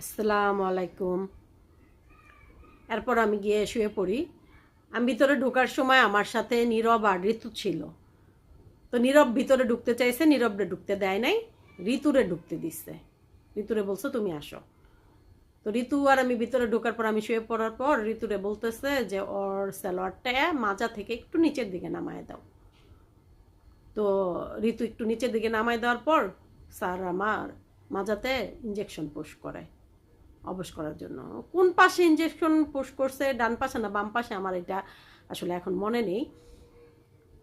আসসালামু আলাইকুম। এরপর আমি গিয়ে শুয়ে পড়ি। আমি ভিতরে ঢোকার সময় আমার সাথে নীরব আর ঋতু ছিল। তো নীরব ভিতরে ঢুকতে চাইছে, নীরবরে ঢুকতে দেয় নাই, ঋতুরে ঢুকতে দিচ্ছে। ঋতুরে বলছে তুমি আসো। তো ঋতু আর আমি ভিতরে ঢোকার পর আমি শুয়ে পড়ার পর ঋতুরে বলতেছে যে ওর সালোয়ারটা মাজা থেকে একটু নিচের দিকে নামায় দাও। তো ঋতু একটু নিচের দিকে নামায় দেওয়ার পর স্যার আমার মাজাতে ইঞ্জেকশন পুশ করে অবশ করার জন্য। কোন পাশে ইঞ্জেকশন পুশ করছে, ডান পাশে না বাম পাশে, আমার এটা আসলে এখন মনে নেই।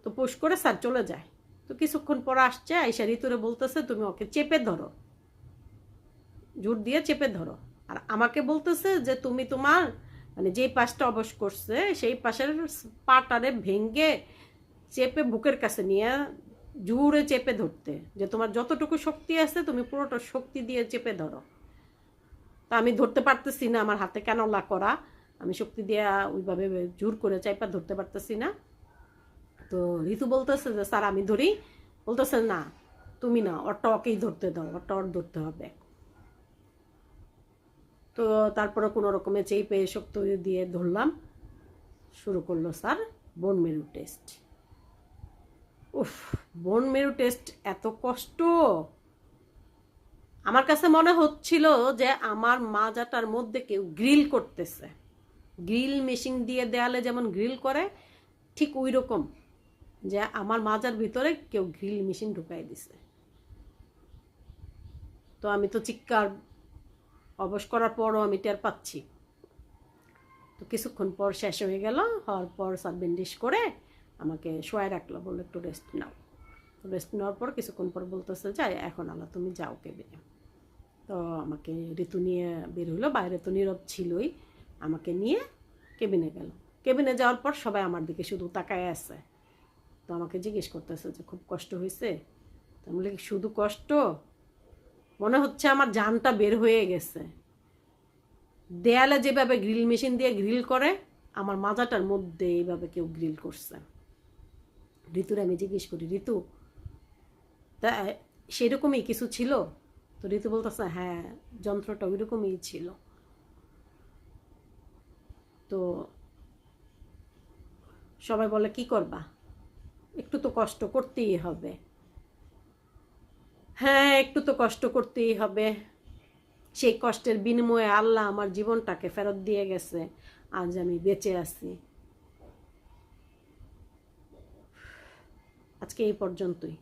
তো পুশ করে স্যার চলে যায়। তো কিছুক্ষণ পর আসছে, আইসা ঋতুরে বলতেছে তুমি ওকে চেপে ধরো, জোর দিয়ে চেপে ধরো। আর আমাকে বলতেছে যে তুমি তোমার মানে যেই পাশটা অবশ করছে সেই পাশের পাটারে ভেঙ্গে চেপে বুকের কাছে নিয়ে জোরে চেপে ধরতে, যে তোমার যতটুকু শক্তি আছে তুমি পুরোটা শক্তি দিয়ে চেপে ধরো। তা আমি ধরতে পারতেছি না, আমার হাতে ক্যানোলা করা, আমি শক্তি দিয়ে ওইভাবে জোর করে চাইপা ধরতে পারতেছি না। তো ঋতু বলতেছে যে স্যার আমি ধরি, বলতেছে না তুমি না, ওরটা ওকেই ধরতে দাও, ওরটা ওর ধরতে হবে। তো তারপরে কোনো রকমে চেপে শক্তি দিয়ে ধরলাম। শুরু করলো স্যার বোন মেরু টেস্ট। উফ, বোন মেরু টেস্ট এত কষ্ট! আমার কাছে মনে হচ্ছিল যে আমার মাজাটার মধ্যে কেউ গ্রিল করতেছে। গ্রিল মেশিন দিয়ে দেয়ালে যেমন গ্রিল করে, ঠিক ওই রকম, যে আমার মাজার ভিতরে কেউ গ্রিল মেশিন ঢুকাই দিছে। তো আমি তো চিৎকার অবশ করার পরও আমি টের পাচ্ছি। তো কিছুক্ষণ পর শেষ হয়ে গেল, হওয়ার পর স্যার ব্যান্ডেজ করে আমাকে শোয়াই রাখলো, বললো একটু রেস্ট নাও। রেস্ট নেওয়ার পর কিছুক্ষণ পর বলতেছে যে এখন আল্লাহ তুমি যাও কেবিনে। তো আমাকে ঋতু নিয়ে বের হলো, বাইরে তো নীরব ছিলই, আমাকে নিয়ে কেবিনে গেল। কেবিনে যাওয়ার পর সবাই আমার দিকে শুধু তাকায় আছে। তো আমাকে জিজ্ঞেস করতেছে যে খুব কষ্ট হয়েছে? তো আমি বলি শুধু কষ্ট, মনে হচ্ছে আমার জানটা বের হয়ে গেছে। দেয়ালে যেভাবে গ্রিল মেশিন দিয়ে গ্রিল করে, আমার মাজাটার মধ্যে এইভাবে কেউ গ্রিল করছে। ঋতুর আমি জিজ্ঞেস করি ঋতু তা সেরকমই কিছু ছিল? তো ঋতু বলতেছে হ্যাঁ, যন্ত্রটা ওই রকমই ছিল। তো সবাই বলে কি করবা, একটু তো কষ্ট করতেই হবে। হ্যাঁ, একটু তো কষ্ট করতেই হবে। সেই কষ্টের বিনিময়ে আল্লাহ আমার জীবনটাকে ফেরত দিয়ে গেছে, আজ আমি বেঁচে আছি। আজকে এই পর্যন্তই।